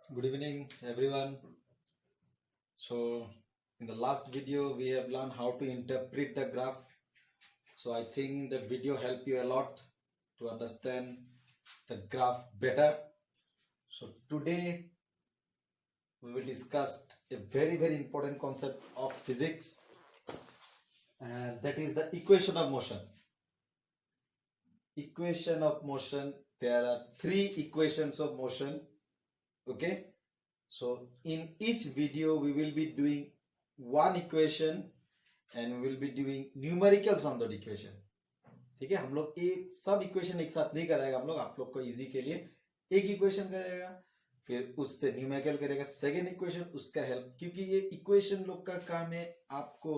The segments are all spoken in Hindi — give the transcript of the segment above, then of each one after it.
Good evening, everyone. So, in the last video, we have learned how to interpret the graph. So, I think that video helped you a lot to understand the graph better. So, today we will discuss a very important concept of physics, and that is the equation of motion. Equation of motion. There are three equations of motion. Okay. So in each video we will be doing one equation and we will be doing numericals on that equation. ठीक है, हम लोग एक सब इक्वेशन एक साथ नहीं कराएगा, हम लोग आप लोग को इजी के लिए एक इक्वेशन करेगा, फिर उससे न्यूमेरिकल करेगा सेकेंड इक्वेशन, उसका हेल्प, क्योंकि ये इक्वेशन लोग का काम है आपको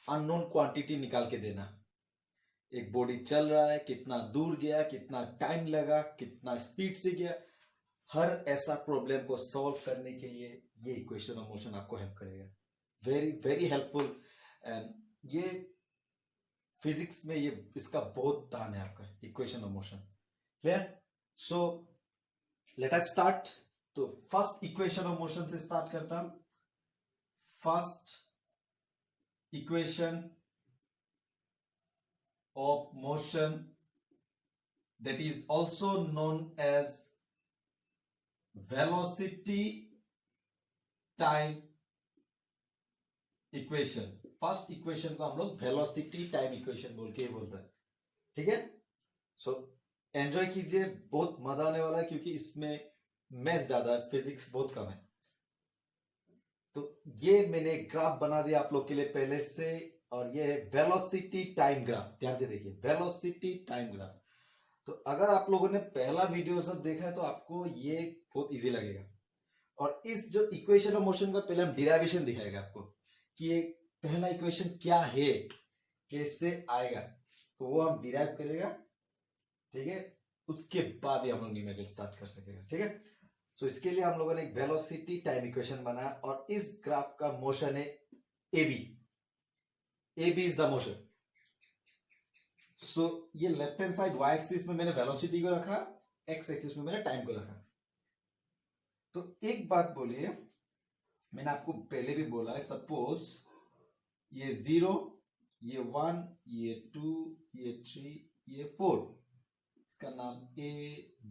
अननोन क्वांटिटी निकाल के देना। एक बॉडी चल रहा है, कितना दूर गया, कितना टाइम लगा, कितना स्पीड से गया, हर ऐसा प्रॉब्लम को सॉल्व करने के लिए ये इक्वेशन ऑफ मोशन आपको हेल्प करेगा। Very helpful. एंड ये फिजिक्स में ये इसका बहुत दान है आपका equation of motion. Clear? So let us start. तो फर्स्ट इक्वेशन ऑफ मोशन से स्टार्ट करता हूं। First equation of motion that is also known as velocity time equation. First equation को हम लोग वेलोसिटी टाइम इक्वेशन बोल के बोलते हैं। ठीक है, सो एंजॉय कीजिए, बहुत मजा आने वाला है क्योंकि इसमें मैथ्स ज्यादा है, फिजिक्स बहुत कम है। तो ये मैंने ग्राफ बना दिया आप लोग के लिए पहले से, और ये है वेलोसिटी टाइम ग्राफ। ध्यान से देखिए, वेलोसिटी टाइम ग्राफ। तो अगर आप लोगों ने पहला वीडियो सब देखा है तो आपको ये बहुत इजी लगेगा। और इस जो इक्वेशन ऑफ मोशन का पहले हम डिराइवेशन दिखाएगा आपको कि ये पहला इक्वेशन क्या है, कैसे आएगा, तो वो हम डिराइव करेगा। ठीक है, उसके बाद ही हम लोग न्यूमेरिकल स्टार्ट कर सकेगा। ठीक है, तो इसके लिए हम लोगों ने एक वेलोसिटी टाइम इक्वेशन बनाया और इस ग्राफ का मोशन है AB। AB is the motion. So ये left hand side y axis में मैंने वेलोसिटी को रखा, x एक्सिस में मैंने टाइम को रखा। तो एक बात बोलिए, मैंने आपको पहले भी बोला है, सपोज ये 0, ये 1, ये 2, ये 3, ये 4, इसका नाम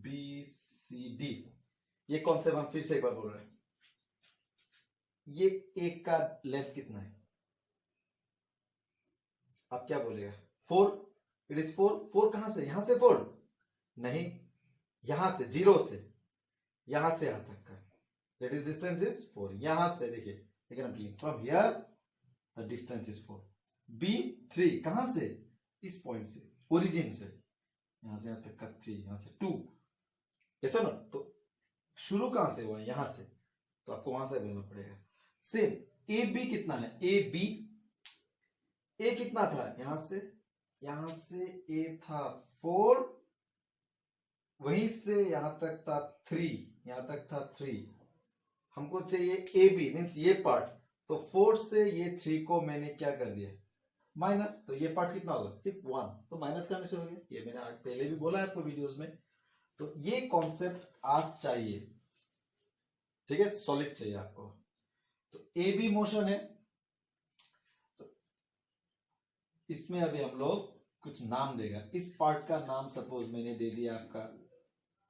ABCD। ये कॉन्सेप्ट हम फिर से एक बार बोल रहे हैं। ये एक का लेंथ कितना है, आप क्या बोलेगा? 4। It is 4। 4 कहां से? यहां से 4 नहीं, यहां से 0 से यहां से यहां तक का दैट इज डिस्टेंस इज 4। यहां से देखिए, from here the distance is 4। B3 कहां से? इस पॉइंट से, ओरिजिन से, यहां से यहां तक का 3, यहां से 2। ऐसा ना, तो शुरू कहां से हुआ? यहां से, तो आपको वहां से बोलना पड़ेगा। सेम AB कितना है? A कितना था? यहां से A था 4, वहीं से यहां तक था 3, यहां तक था 3। हमको चाहिए AB मींस ये पार्ट, तो 4 से ये 3 को मैंने क्या कर दिया? माइनस। तो ये पार्ट कितना होगा? सिर्फ 1, तो माइनस करने से हो गया। ये मैंने आज पहले भी बोला है आपको वीडियोस में। तो ये कॉन्सेप्ट आज चाहिए। ठीक है, सॉलिड चाहिए आपको। तो AB मोशन है, तो इसमें अभी हम लोग कुछ नाम देगा। इस पार्ट का नाम सपोज मैंने दे दिया आपका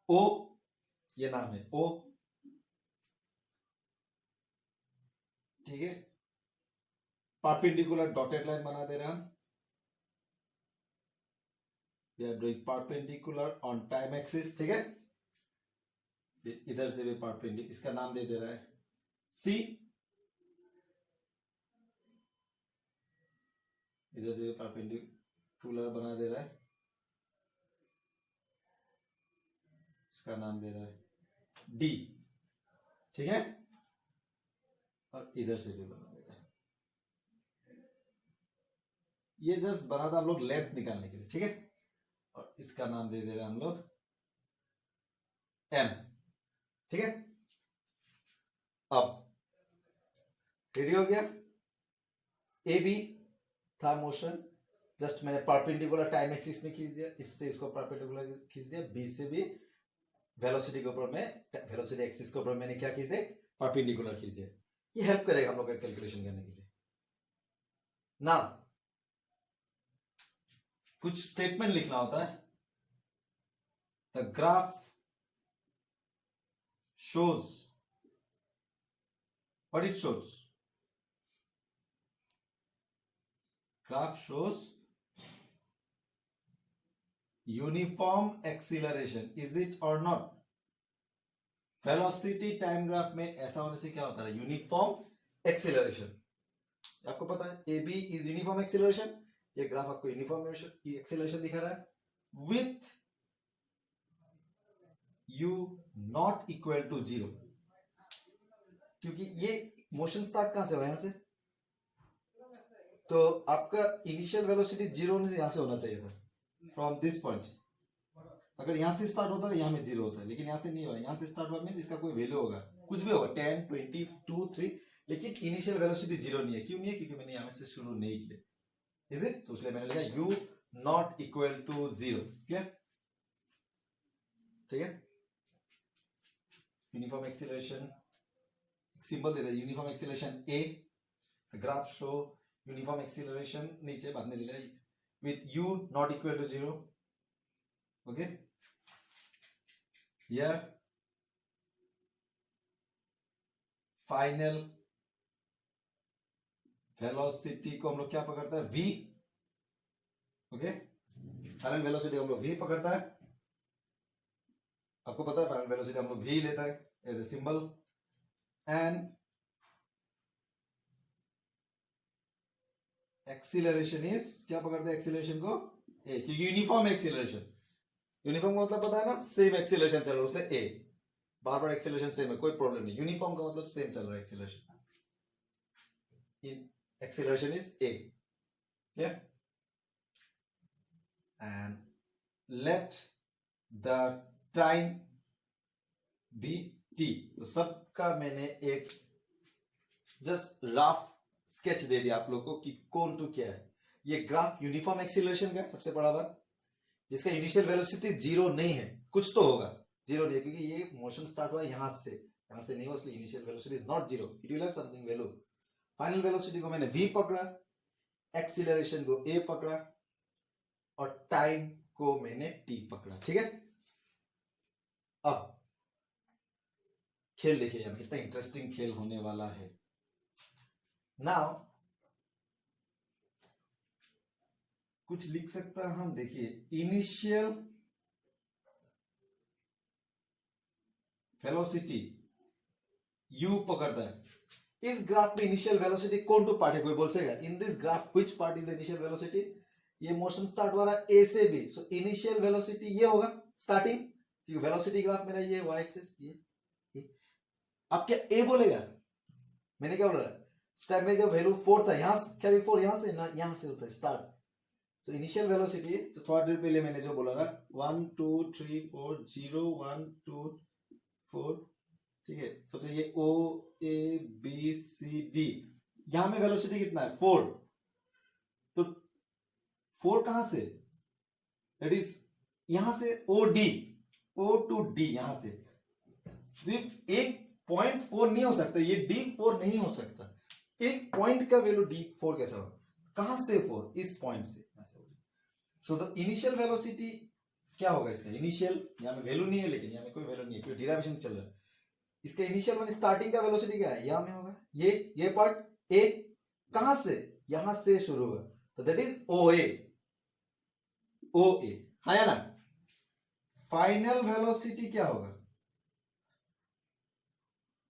O, ये नाम है O। ठीक है, परपेंडिकुलर डॉटेड लाइन बना दे रहे हैं हम। We are doing perpendicular on time axis. ठीक है, इधर से भी परपेंडिकुलर, इसका नाम दे रहा है C। इधर से भी परपेंडिकुलर बना दे रहा है, इसका नाम दे रहा है D। ठीक है, और इधर से भी बना दे रहा है। ये जस्ट बना था हम लोग लेंथ निकालने के लिए। ठीक है, और इसका नाम दे रहे हैं हम लोग M। ठीक है, अब रेडी हो गया। AB था मोशन, जस्ट मैंने परपेंडिकुलर टाइम एक्सिस में खींच दिया, इससे इसको परपेंडिकुलर खींच दिया, B से भी वेलोसिटी के ऊपर में, वेलोसिटी एक्सिस के ऊपर मैंने क्या खींच दिया, परपेंडिकुलर खींच दिया। ये हेल्प करेगा हम लोग का कैलकुलेशन करने के लिए। ना कुछ स्टेटमेंट लिखना होता है। The graph shows what it shows. Graph shows uniform acceleration. Is it or not? Velocity time graph में ऐसा होने से क्या होता है, यूनिफॉर्म एक्सीलरेशन। आपको पता है A B is uniform acceleration. ये ग्राफ आपको यूनिफॉर्म एक्सीलरेशन दिखा रहा है with u not equal to 0, क्योंकि ये मोशन स्टार्ट कहां से हुआ, यहां से। तो आपका इनिशियल वेलोसिटी 0 होने से यहां से होना चाहिए था, फ्रॉम दिस पॉइंट। अगर यहां से स्टार्ट होता है यहां में 0 होता है, लेकिन यहां से नहीं हुआ, यहां से स्टार्ट हुआ में इसका कोई वैल्यू होगा, कुछ भी होगा 10 20 2 3, लेकिन इनिशियल वेलोसिटी 0 नहीं है। क्यों नहीं है, क्योंकि मैंने यहां से शुरू नहीं किया। Is it? तो इसलिए मैंने लिखा u not equal to 0। Clear? ठीक है। यूनिफॉर्म एक्सीलरेशन सिंबल दे दे, uniform acceleration a, graph show uniform acceleration नीचे बाद में दिया with u not equal to 0। Okay, here final velocity को हम लोग क्या पकड़ता है, v। ओके, फाइनल वेलोसिटी हम लोग v पकड़ता है। आपको पता है फाइनल वेलोसिटी हम लोग v लेता है as a symbol, and acceleration is, क्या पकड़ते हैं एक्सीलरेशन को, a, क्योंकि यूनिफॉर्म एक्सीलरेशन, यूनिफॉर्म का मतलब पता है ना, सेम एक्सीलरेशन चल रहा है उससे a, bar bar acceleration same है, कोई प्रॉब्लम नहीं। यूनिफॉर्म का मतलब सेम चल रहा है acceleration, acceleration is a। Clear? And let the time be t। तो सबका मैंने एक जस्ट रफ स्केच दे दिया आप लोग को कि कौन टू क्या है। ये ग्राफ यूनिफॉर्म एक्सीलरेशन का सबसे बड़ा बात, जिसका इनिशियल वेलोसिटी 0 नहीं है, कुछ तो होगा 0 नहीं है, क्योंकि ये मोशन स्टार्ट हुआ यहां से नहीं हुआ, इसलिए initial velocity is not 0, it will have something value. Final velocity को मैंने v पकड़ा, एक्सीलरेशन को a पकड़ा, और टाइम को मैंने t पकड़ा। ठीक है, अब खेल देखिए यार, कितना इंटरेस्टिंग खेल होने वाला है। नाउ कुछ लिख सकता है हम, देखिए इनिशियल वेलोसिटी u पकड़ता है। इस ग्राफ में इनिशियल वेलोसिटी कौन टू पार्ट है, कोई बोल सकेगा? In this graph which part is the initial velocity? ये मोशन स्टार्ट हो रहा है a से b, सो इनिशियल वेलोसिटी ये होगा स्टार्टिंग, क्योंकि वेलोसिटी ग्राफ मेरा ये y एक्सिस ये। अब क्या a बोलेगा? मैंने क्या बोला, स्टेप में जो वैल्यू 4 था, यहां क्या 4 यहां से ना, यहां से होता है स्टार्ट। सो इनिशियल वेलोसिटी, तो थोड़ा देर पहले मैंने जो बोला था 1 2 3 4 0 1 2 4, ठीक है। सोचो ये O A B C D, यहां में वेलोसिटी कितना है 4, तो 4 कहां से, दैट इज यहां से O टू D, यहां से सिर्फ एक पॉइंट 4 नहीं हो सकता, ये D4 नहीं हो सकता। एक पॉइंट का वैल्यू D4 कैसा होगा, कहां से 4, इस पॉइंट से। सो द इनिशियल वेलोसिटी क्या होगा इसका, इनिशियल यहां में वैल्यू नहीं है, लेकिन यहां में कोई वैल्यू नहीं है क्योंकि डिराइवेशन चल रहा है। इसका इनिशियल वन स्टार्टिंग का वेलोसिटी क्या है, यहां में होगा, ये पार्ट A कहां से, यहां से शुरू होगा, तो दैट इज OA हाँ या ना। फाइनल वेलोसिटी क्या होगा,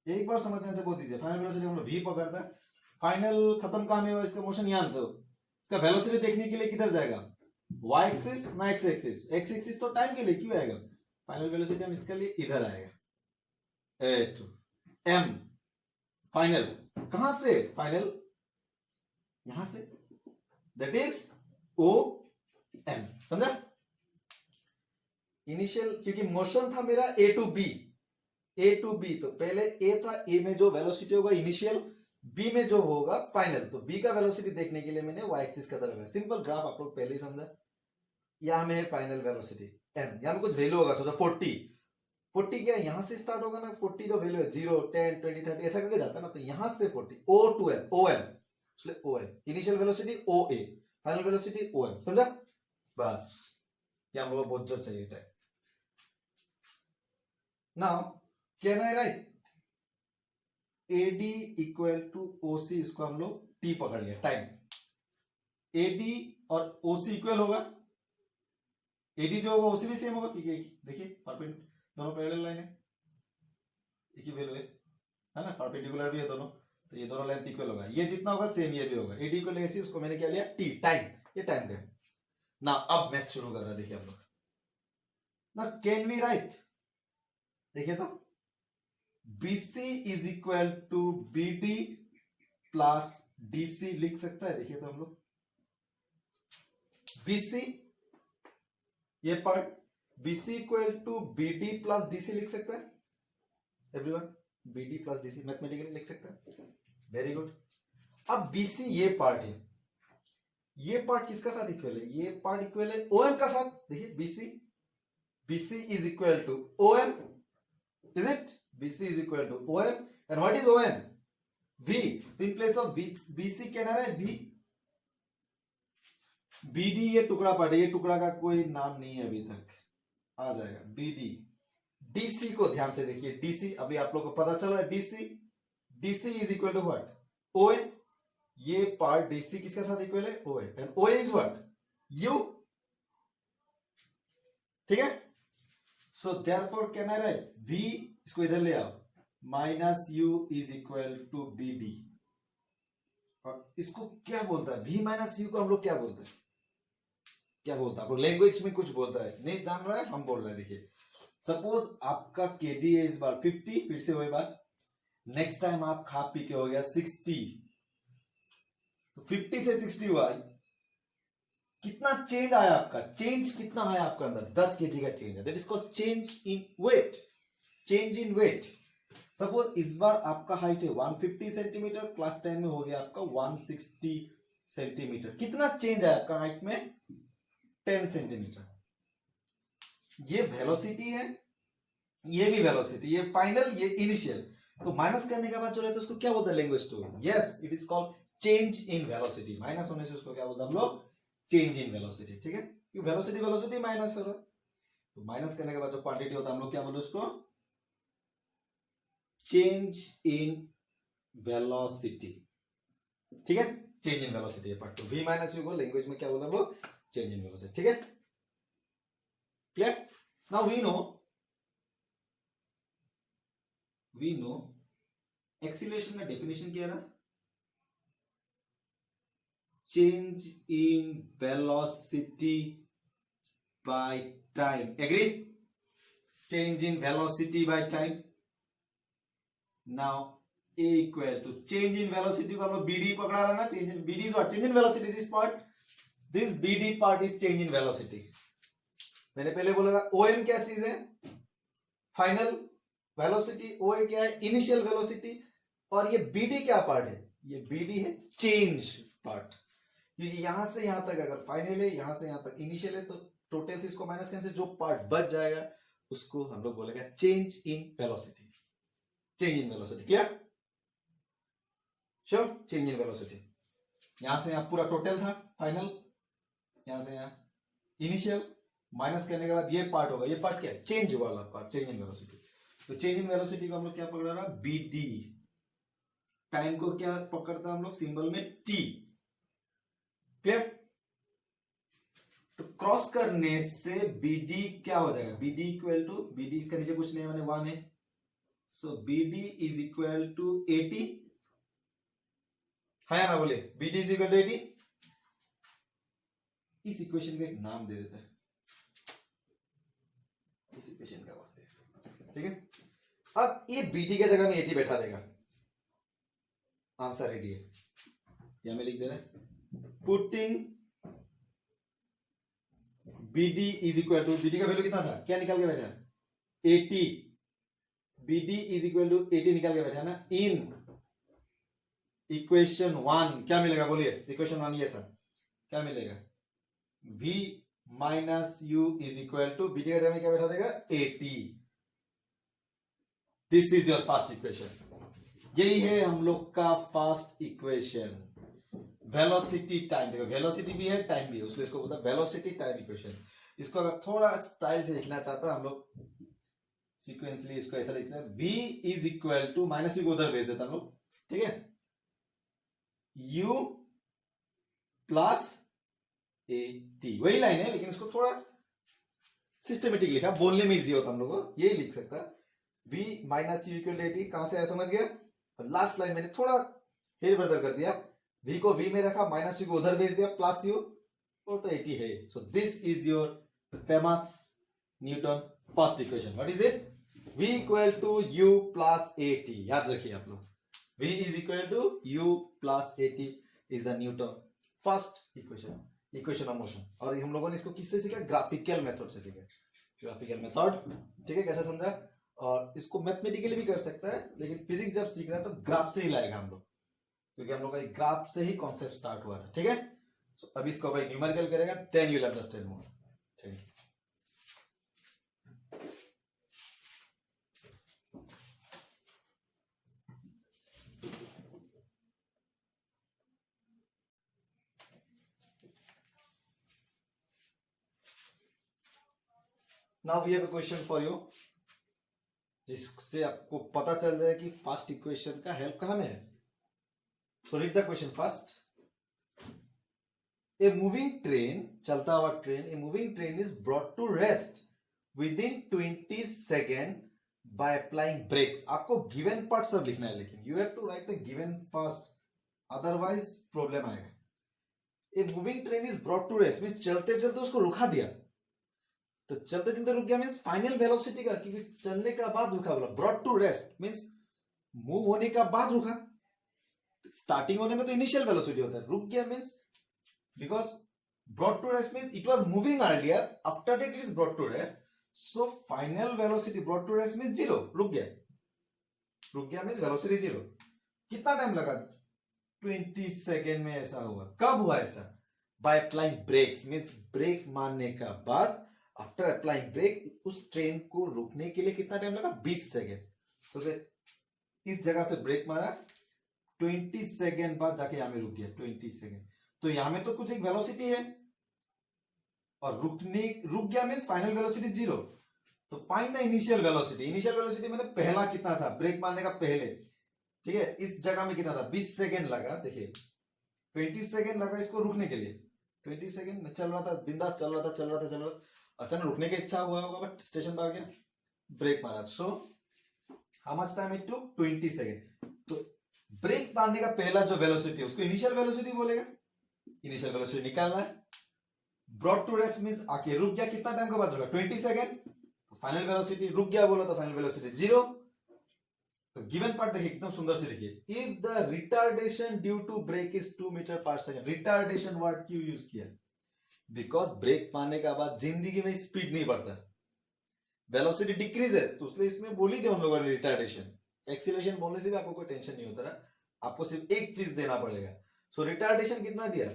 एक बार समझने से बहुत ईजी है। फाइनल वेलोसिटी हम लोग v पकड़ता है, फाइनल खत्म कहां में हुआ, इसका मोशन यहां पे, इसका वेलोसिटी देखने के लिए किधर जाएगा, y एक्सिस ना x एक्सिस, x एक्सिस तो टाइम के लिए क्यों आएगा, फाइनल वेलोसिटी हम इसके लिए इधर आएगा, A to m। फाइनल कहां से, फाइनल यहां से, दैट इज OM। समझा? इनिशियल, क्योंकि मोशन था मेरा A to B, तो पहले A था, A में जो वेलोसिटी होगा इनिशियल, B में जो होगा फाइनल, तो B का वेलोसिटी देखने के लिए मैंने y एक्सिस का तरफ है। सिंपल ग्राफ आप लोग पहले ही समझा। यहां में है फाइनल वेलोसिटी m, यहां में कुछ वैल्यू होगा, सोचो 40, 40 क्या यहाँ से स्टार्ट होगा ना, 40 जो वैल्यू है 0 10 20 30 ऐसा करके जाता है ना, तो यहाँ से 40 O to M OM, इसलिए OM initial velocity OA, final velocity OM, समझा? बस ये हम लोग को बहुत जो चाहिए time. Now can I write AD equal to OC, इसको हम लोग T पकड़ लिया टाइम. AD और OC इक्वल होगा, AD जो होगा OC भी सेम होगा, क्योंकि देखिए परपेंडिकुलर दोनों पैरेलल लाइन है, एक ही वैल्यू है ना, परपेंडिकुलर भी है दोनों, तो ये दोनों लेंथ इक्वल होगा. ये जितना होगा सेम ये भी होगा. AD इक्वल AC, उसको मैंने क्या लिया T टाइम, ये टाइम का है ना. अब मैथ शुरू कर रहा है, देखिए आप लोग ना. कैन वी राइट, देखिए तो BC is equal to BD plus DC लिख सकता है. देखिए तो हम लोग BC ये part BC equal to BD plus DC लिख सकता है. Everyone BD plus DC mathematically लिख सकता है. Very good. अब BC ये पार्ट है, ये पार्ट किसका साथ इक्वल है? ये पार्ट इक्वल है OM का साथ. देखिए BC is equal to OM, is it? BC is equal to OM, and what is OM? V. In place of BC क्या ना है V. BD ये टुकड़ा पार्ट है, ये टुकड़ा का कोई नाम नहीं है अभी तक, आ जाएगा BD. DC को ध्यान से देखिए, DC अभी आप लोग को पता चल रहा है. DC is equal to what? OA. ये पार्ट DC किसके साथ इक्वल है? OA. and OA is what? U. ठीक है. So therefore can I write V, इसको इधर ले आओ, minus U is equal to BD. और इसको क्या बोलता है? V माइनस U को हम लोग क्या बोलते हैं? क्या बोलता है? आपको लैंग्वेज में कुछ बोलता है, नहीं जान रहा है, हम बोल रहे हैं. देखिए सपोज आपका केजी है इस बार 50, फिर से वही बात. नेक्स्ट टाइम आप खा पी के हो गया 60, तो 50 से 60 हुआ, कितना चेंज आया आपका? चेंज कितना आया आपका अंदर? 10 केजी का चेंज है. That is called change in weight. Change in weight. Suppose इस बार आपका हाइट है 150 सेंटीमीटर, क्लास 10 में हो गया आपका 160 सेंटीमीटर. कितना चेंज आया आपका हाइट में? 10 सेंटीमीटर. ये वेलोसिटी है, ये भी वेलोसिटी, ये फाइनल, ये इनिशियल. तो माइनस करने के बाद जो रहता है उसको क्या बोलते हैं language to? Yes, it is called change in velocity. Minus होने से उसको क्या बोलते हैं हम लोग? Change in velocity. ठीक है, क्योंकि वेलोसिटी माइनस हो रहा है, तो माइनस करने के बाद जो क्वांटिटी होता है हम लोग क्या बोले उसको? Change in velocity. ठीक है, चेंज इन वेलोसिटी है पार्ट. तो V माइनस U को लैंग्वेज में क्या बोला वो? Change in velocity. ठीक है, clear? Now we know acceleration का डेफिनेशन क्या रहा? Change in velocity by time. Agree? Change in velocity by time. Now A equal to change in velocity को हम लोग BD पकड़ा रहा ना. Change in BD is what? Change in velocity. This part, this BD part is change in velocity. मैंने पहले बोला ना OM क्या चीज है? Final velocity. OA क्या है? Initial velocity. और ये BD क्या पार्ट है? ये BD है चेंज पार्ट. क्योंकि यहां से यहां तक अगर फाइनल है, यहां से यहां तक इनिशियल है, तो टोटल से इसको माइनस करने से जो पार्ट बच जाएगा उसको हम लोग बोलेंगे change in velocity. Change in velocity. Clear? Sure? Change in velocity. यहां से यहां पूरा टोटल था फाइनल, यहां से यहां इनिशियल, माइनस करने के बाद ये पार्ट होगा. ये पार्ट क्या है? चेंज वाला पार्ट, चेंज इन वेलोसिटी. तो चेंज इन वेलोसिटी को हम लोग क्या पकड़ रहा है? BD. टाइम को क्या पकड़ता हम लोग? सिंबल में T. क्लियर? तो क्रॉस करने से BD क्या हो जाएगा? BD इक्वल टू BD, इसका नीचे कुछ नहीं है, मैंने 1 है, सो BD इज इक्वल टू 80. है ना? बोले BD इज इक्वल टू 80. इस इक्वेशन का एक नाम दे देता है, इस इक्वेशन का नाम दे. ठीक है, अब ये BD के जगह में 80 बैठा देगा. आंसर 80 है, यहां में लिख दे रहा है. Putting BD is equal to, BD का वैल्यू कितना था? क्या निकाल के बैठा? 80. BD इज इक्वल टू 80 निकाल के बैठा ना. इन इक्वेशन 1 क्या मिलेगा? बोलिए, इक्वेशन 1 ये था, क्या मिलेगा? V minus U is equal to BD का जगह में क्या बैठा देगा? 80. This is your first equation. यही है हम लोग का फर्स्ट इक्वेशन। वेलोसिटी टाइम, देखो वेलोसिटी भी है टाइम भी है, उसलिए इसको बोलते हैं वेलोसिटी टाइम इक्वेशन। इसको अगर थोड़ा स्टाइल से लिखना चाहता है हम लोग सीक्वेंसली इसको ऐसा लिखते हैं, v is equal to, minus u को उधर भेज देता हम लोग, ठीक है, u प्लस ए टी, वही लाइन है लेकिन इसको थोड़ा सिस्टमेटिक लिखा, बोलने में इजी होता हम लोग को, यही लिख सकता है v minus u equal to a t. कहां से आया समझ गया? लास्ट लाइन मैंने थोड़ा हेर फेर कर दिया, v को v में रखा, माइनस यू को उधर भेज दिया, प्लस यू, और तो 80 है। So this is your famous Newton first equation. What is it? v equal to u plus a t. याद रखिए आप लोग, v is equal to u plus a t is the Newton first equation, equation of motion. और हम लोगों ने इसको किससे सीखा? ग्राफिकल मेथड से सीखा, ग्राफिकल मेथड, ठीक है, कैसे समझा? और इसको मैथमेटिकली भी कर सकता है, लेकिन फिजिक्स जब सीख रहा है तो ग्राफ से ही लाएगा हम लोग, क्योंकि हम लोग का ग्राफ से ही कॉन्सेप्ट स्टार्ट हुआ है, ठीक है। सो अभी इसको भाई न्यूमेरिकल करेगा, then you will understand more, ठीक है। Now we have a question for you, जिससे आपको पता चल जाए कि फर्स्ट इक्वेशन का हेल्प कहां में है। So read the question first. A moving train, चलता हुआ train, a moving train is brought to rest within 20 second by applying brakes. आपको गिवन पार्ट सब लिखना है, लेकिन you have to write the given first, otherwise problem आएगा। A moving train is brought to rest means चलते चलते उसको रुका दिया, तो चलते चलते रुक गया मींस फाइनल वेलोसिटी का, क्योंकि चलने का बाद रुका, बोला brought to rest means move होने का बाद रुका। स्टार्टिंग होने में तो इनिशियल वेलोसिटी होता है, रुक गया means because brought to rest means it was moving earlier, after that it is brought to rest, so final velocity brought to rest means zero, रुक गया, रुक गया मींस वेलोसिटी जीरो। कितना टाइम लगा? 20 सेकेंड में ऐसा हुआ। कब हुआ ऐसा? By applying brakes means brake मारने का बाद, आफ्टर अप्लाइंग ब्रेक उस ट्रेन को रुकने के लिए कितना टाइम लगा? 20 सेकेंड। तो इस जगह से ब्रेक मारा, 20 सेकेंड बाद जाके यहां में रुक गया, 20 सेकेंड। तो यहां में तो कुछ एक वेलोसिटी है, और रुक गया मींस फाइनल वेलोसिटी जीरो। तो find the initial velocity. Initial velocity मतलब पहला कितना था ब्रेक मारने का पहले, ठीक है, इस जगह में कितना था? 20 सेकेंड लगा, देखिए 20 सेकेंड लगा इसको रुकने के लिए। 20 सेकेंड में चल रहा था, बिंदास चल रहा था, अचानक रुकने की इच्छा हुआ होगा, बट स्टेशन पर आ गया, ब्रेक मारा। So how much time it took? 20 second. तो ब्रेक मारने का पहला जो वेलोसिटी है उसको इनिशियल वेलोसिटी बोलेगा। इनिशियल वेलोसिटी निकालना है। ब्रॉट टू रेस्ट मींस आके रुक गया, कितना टाइम के बाद रुका? 20 सेकेंड। फाइनल वेलोसिटी रुक गया बोला तो फाइनल वेलोसिटी जीरो। तो गिवन पार्ट देखिए एकदम सुंदर से लिखिए, if the retardation due to brake is 2 metre per second. Retardation word क्यों यूज किया? बिकॉज ब्रेक मारने के बाद जिंदगी में स्पीड नहीं बढ़ता, वेलोसिटी डिक्रीजेस, तो इसलिए इसमें बोल ही दिया उन लोगों ने रिटार्डेशन। एक्सीलरेशन बोलने से भी आपको कोई टेंशन नहीं होता ना, आपको सिर्फ एक चीज देना पड़ेगा। सो रिटार्डेशन कितना दिया?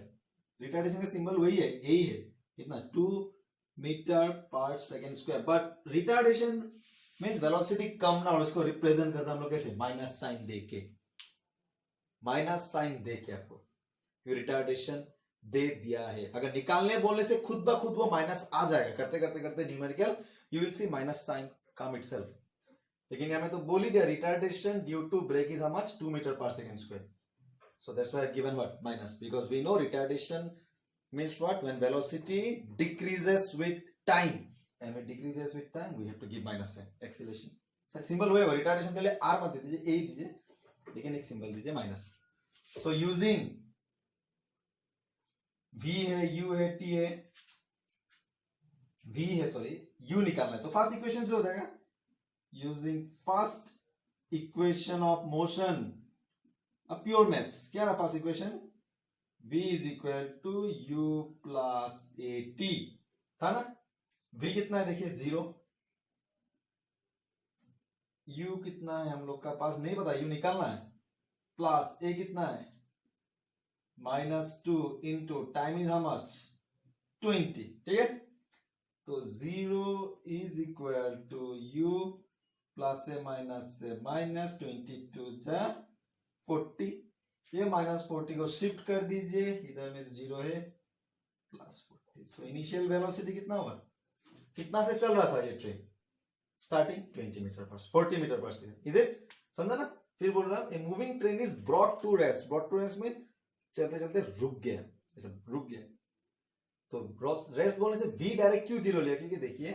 रिटार्डेशन का सिंबल वही है, यही है, कितना? 2 metre per second square. But retardation means velocity कम ना, और उसको रिप्रेजेंट करता हम लोग कैसे? माइनस साइन देके, माइनस साइन देके आपको रिटार्डेशन दे दिया है। अगर निकालने बोलने से खुद ब खुद वो माइनस आ जाएगा, करते करते करते numerical you will see minus sign come itself. लेकिन यहां में तो बोल ही दिया retardation due to brake is how much? 2 metre per second square. So that's why I've given what? Minus, because we know retardation means what? When velocity decreases with time, and when it decreases with time we have to give minus sign. Acceleration symbol होएगा, रिटार्डेशन के लिए आर मत दीजिए, ए दीजिए, लेकिन एक सिंबल दीजिए माइनस। सो यूजिंग v है, u है, t है, v है, सॉरी u निकालना है, तो फर्स्ट इक्वेशन से हो जाएगा। Using first equation of motion, अब प्योर मैथ्स, क्या रहा first equation? v is equal to u plus a t था ना। v कितना है देखिए? 0। u कितना है हम लोग का पास नहीं पता, u निकालना है। प्लस a कितना है? -2 into time is how much? 20, ठीक है। तो 0 is equal to u plus से माइनस 22 जा 40, ये -40 को शिफ्ट कर दीजिए, इधर में 0 है, प्लस 40। सो इनिशियल वेलोसिटी कितना हुआ, कितना से चल रहा था ये ट्रेन, स्टार्टिंग 20 मीटर पर 40 मीटर पर सेकंड, इज इट, समझा ना। फिर बोल रहा a moving train is brought to rest, brought to rest में चलते चलते रुक गया, ऐसा रुक गया। तो रेस्ट बोलने से v डायरेक्ट क्यों 0 लिया, क्योंकि देखिए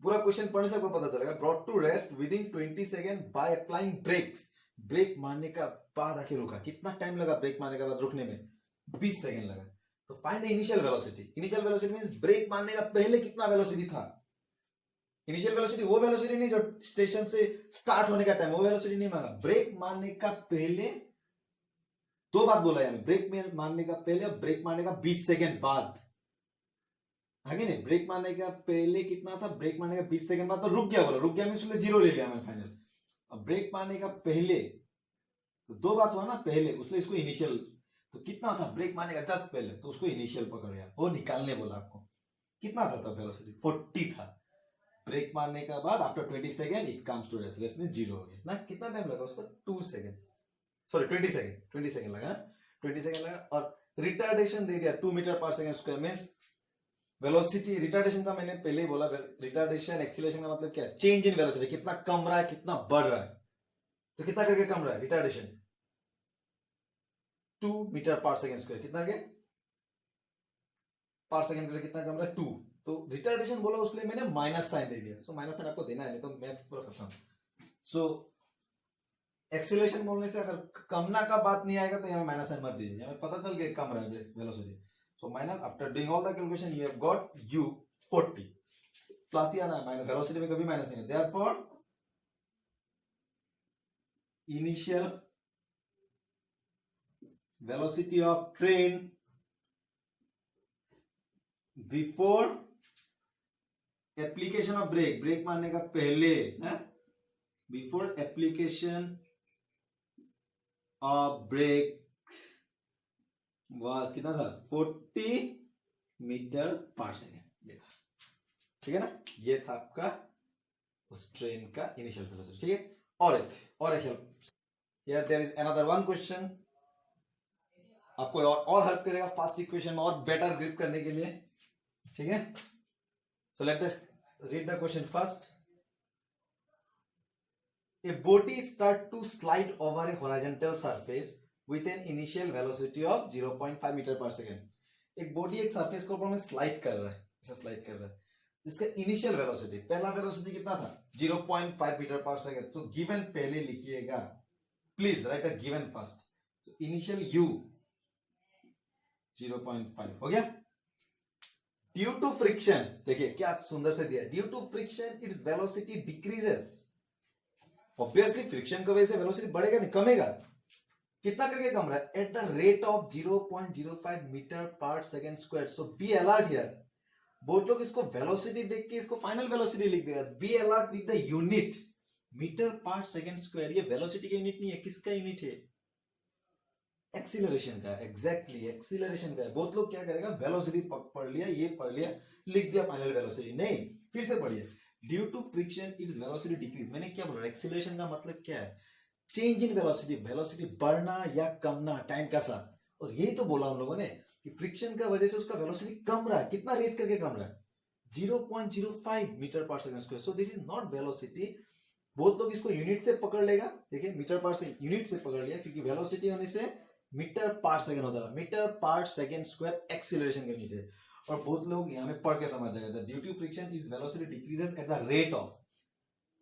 पूरा क्वेश्चन पढ़ने से आपको पता चलेगा, brought to rest within 20 second by applying brakes, brake मारने का बाद आके रुका, कितना टाइम लगा ब्रेक मारने के बाद रुकने में, 20 सेकंड लगा। तो find the initial velocity, initial velocity means brake मारने का पहले कितना वेलोसिटी था। इनिशियल वेलोसिटी वो वेलोसिटी नहीं जो स्टेशन से स्टार्ट होने का टाइम, वो वेलोसिटी नहीं मांगा, ब्रेक मारने का पहले, दो बात बोला है, ब्रेक मारने का पहले और ब्रेक मारने का 20 सेकंड बाद, आगे नहीं, ब्रेक मारने का पहले कितना था, ब्रेक मारने का 20 सेकंड बाद तो रुक गया, बोला रुक गया मींस 0 ले लिया मैंने फाइनल। अब ब्रेक मारने का पहले, तो दो बात हुआ ना, पहले उसने इसको इनिशियल, तो कितना था ब्रेक मारने का जस्ट पहले, तो उसको इनिशियल पकड़ लिया, वो निकालने बोला आपको, कितना था तब वेलोसिटी 40 था, ब्रेक मारने का बाद after 20 second it comes to rest, rest में 0 हो गया ना, कितना टाइम लगा उसको 2 सेकंड, सॉरी 20 सेकंड, 20 सेकंड लगा, 20 सेकंड लगा। और रिटार्डेशन दे दिया 2 मीटर पर second square, means velocity, retardation का मैंने पहले ही बोला, रिटार्डेशन एक्सीलरेशन का मतलब क्या है, चेंज इन वेलोसिटी, कितना कम रहा है कितना बढ़ रहा है, तो कितना करके कम रहा है रिटार्डेशन, 2 मीटर पर सेकंड स्क्वायर, कितना के पर सेकंड करके कितना कम रहा है 2, तो रिटार्डेशन बोला उसलिए मैंने माइनस साइन दे दिया, सो माइनस साइन आपको देना है, नहीं तो मैथ्स पूरा खत्म। सो एक्सीलरेशन बोलने से अगर कमना का बात नहीं आएगा तो यहाँ माइनस साइन मत दीजिए, यहाँ पता चल गया कम रहा है velocity, so minus, after doing all the calculation you have got u 40, plus ही आना है, माइनस वेलोसिटी में कभी माइनस नहीं है, therefore initial velocity of train before application of brake, brake मारने का पहले, before application of brake was कितना था 40 मीटर पर सेकेंड, ये था, ठीक है ना, ये था आपका उस ट्रेन का इनिशियल वेलोसिटी, ठीक है। और एक help, here there is another one question, आपको और हेल्प करेगा फर्स्ट इक्वेशन में और बेटर ग्रिप करने के लिए, ठीक है। सो let us read the question first. A body start to slide over a horizontal surface with an initial velocity of 0.5 metre per second. एक बॉडी एक सरफेस के ऊपर में स्लाइड कर रहा है, ऐसा स्लाइड कर रहा है, इसका इनिशियल वेलोसिटी, पहला वेलोसिटी कितना था 0.5 मीटर पर सेकेंड, तो गिवन पहले लिखिएगा, please right a given first, तो इनिशियल u 0.5 हो गया। ड्यू टू फ्रिक्शन, देखिए क्या सुंदर से दिया, due to friction its velocity decreases, obviously friction की वजह से वेलोसिटी बढ़ेगा नहीं कमेगा, कितना करके कम रहा है, at the rate of 0.05 metre per second square, so be alert here, बहुत लोग इसको वेलोसिटी देख के इसको फाइनल वेलोसिटी लिख देगा, be alert with the unit meter per second square, ये वेलोसिटी का यूनिट नहीं है, किसका यूनिट है, एक्सीलरेशन का, एग्जैक्टली एक्सीलरेशन का है। बहुत लोग क्या करेगा, वेलोसिटी पढ़ लिया, ये पढ़ लिया, लिख दिया फाइनल वेलोसिटी, नहीं, फिर से पढ़िए, due to friction its velocity decrease, मैंने क्या बोला, एक्सीलरेशन का मतलब क्या है, चेंज इन वेलोसिटी, वेलोसिटी बढ़ना या कमना टाइम का साथ, और यही तो बोला हम लोगों ने कि फ्रिक्शन का वजह से उसका वेलोसिटी कम रहा है, कितना रेट करके कम रहा है 0.05 मीटर पर second square, so this is not velocity. बहुत लोग इसको यूनिट से पकड़ लेगा, देखिए मीटर पर सेकंड यूनिट से पकड़ लिया, क्योंकि वेलोसिटी होने से मीटर पर सेकंड होता है, मीटर पर सेकंड स्क्वायर एक्सीलरेशन का यूनिट है, और बहुत लोग यहाँ में पढ़ के समझ जाएगा, due to friction is velocity decreases at the rate of,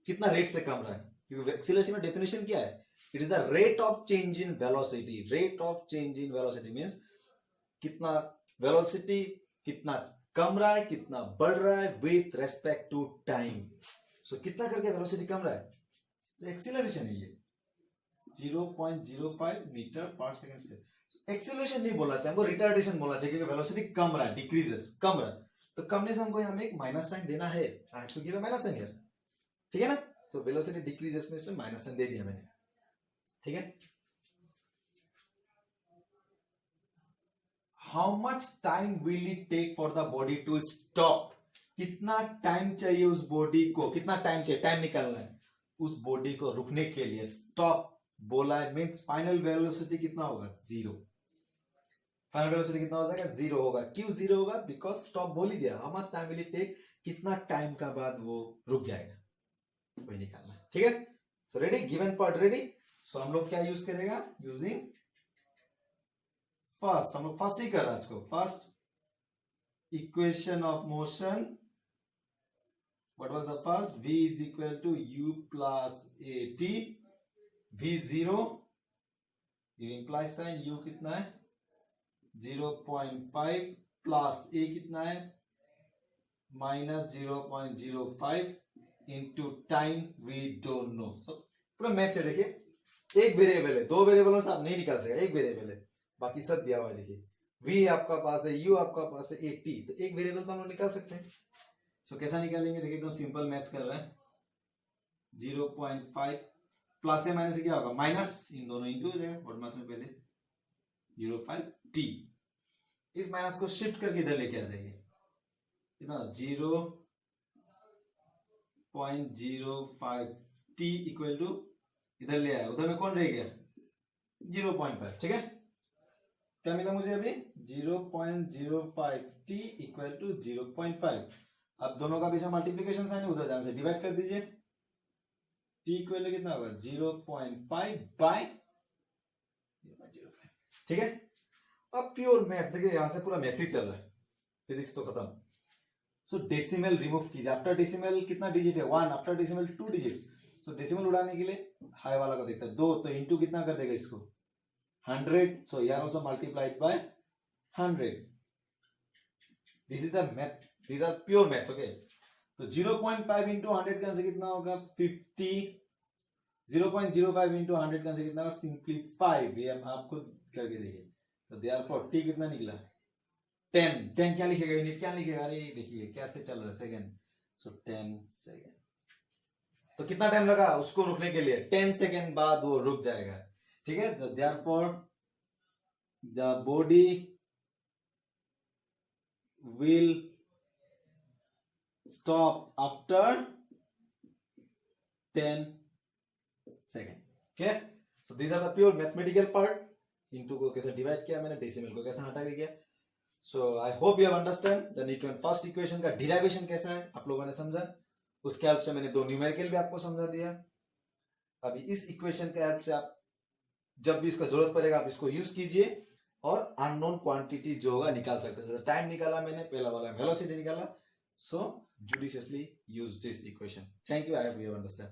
कितना रेट से कम रहा है, क्योंकि एक्सीलरेशन में डेफिनेशन क्या है, it is the rate of change in velocity, rate of change in velocity means कितना वेलोसिटी कितना कम रहा है कितना बढ़ रहा है विथ रेस्पेक्ट टू टाइम, सो कितना करके वेलोसिटी कम रहा है, तो एक्सीलरेशन है ये 0.05 मीटर पर सेकंड स्क्वायर। एक्सीलरेशन नहीं बोलना चाहिए, हमको रिटार्डेशन बोलना चाहिए, क्योंकि वेलोसिटी कम रहा है, डिक्रीजेस कम रहा है, तो कमने से हमको यहाँ में एक माइनस साइन देना है, I have to give a minus sign here, ठीक है ना, तो वेलोसिटी डिक्रीजेस में इसमें माइनस साइन दे दिया मैंने, ठीक है। How much time will it take for the body to stop, कितना टाइम चाहिए उस बॉडी को, कितना टाइम चाहिए, टाइम निकालना है, उस बॉडी को रुकने के लिए स्टॉप बोला है, मीन्स फाइनल वेलोसिटी कितना होगा? 0। फाइनल वेलोसिटी कितना हो जाएगा? 0 होगा। क्यों 0 होगा? बिकॉज स्टॉप बोल ही दिया। How much time will it take, कितना टाइम का बाद वो रुक जाएगा, वही निकालना है। ठीक है, so ready, given part ready. So हम लोग क्या यूज करेगा? यूजिंग फर्स्ट, हम लोग फर्स्ट ही कर रहे हैं इसको। First equation of motion, what was the first? V is equal to u plus at, v 0, ये implies sign, u कितना है? 0.5 प्लस a कितना है? Minus 0.05 into time we don't know। so पूरा मैच है। देखिए, एक वेरिएबल है, दो वेरिएबलों से आप नहीं निकाल सकेगा, एक वेरिएबल है, बाकी सब दिया हुआ है। देखिए, v आपका पास है, u आपका पास है, at, तो एक वेरिएबल तो हम लोग निकाल सकते हैं। सो कैसा निकालेंगे? देखिए, एकदम सिंपल मैथ्स कर रहे हैं। 0.5 प्लस से माइनस से क्या होगा? माइनस, इन दोनों इंटू हो जाएगा, बॉडमास में पहले 0.5 t। इस माइनस को शिफ्ट करके इधर लेके आ जाएंगे, कितना? 0.05 t इक्वल टू, इधर ले आया, उधर में कौन रह गया? 0.5। ठीक है, क्या मिला मुझे अभी? 0.05 t इक्वल टू 0.5। अब दोनों का बीच में मल्टीप्लीकेशन साइन है, उधर जाने से डिवाइड कर दीजिए। t इक्वल टू कितना होगा? 0.5 बाय 0.05। ठीक है, अब प्योर मैथ। देखिए, यहां से पूरा मैथ चल रहा है, फिजिक्स तो खत्म। सो डेसिमल रिमूव कीजिए। आफ्टर डेसिमल कितना डिजिट है? 1। After decimal 2 digits. सो डेसिमल उड़ाने के लिए हाई वाला को देखता है 2, तो इंटू कितना कर देगा इसको? 100। So here also multiplied by 100। This is the math, these are pure maths। Okay, तो 0.5 into 100 का आंसर कितना होगा? 50। 0.05 into 100 का आंसर कितना होगा? सिंपली 5। ये हम आपको करके देखिए। तो देयरफॉर t कितना निकला? 10। 10 क्या लिखेगा? यूनिट क्या लिखेगा? अरे देखिए कैसे चल रहा है, सेकंड। सो 10 सेकंड। तो कितना टाइम लगा उसको रुकने के लिए? 10 सेकंड बाद वो रुक जाएगा। ठीक है, तो therefore the body will stop after 10 seconds। okay, so these are the pure mathematical part। into को कैसे डिवाइड किया मैंने, डेसिमल को कैसे हटा दिया। so I hope you have understand the Newton first equation का derivation कैसा है, आप लोगों ने समझा। उसके हेल्प से मैंने दो न्यूमेरिकल भी आपको समझा दिया। अभी इस इक्वेशन के हेल्प से आप जब भी इसका जरूरत पड़ेगा आप इसको यूज कीजिए और अननोन क्वांटिटी जो होगा निकाल सकते हैं। जैसे टाइम निकाला मैंने, पहला वाला वेलोसिटी निकाला। So judiciously use this equation। Thank you, I hope you understand।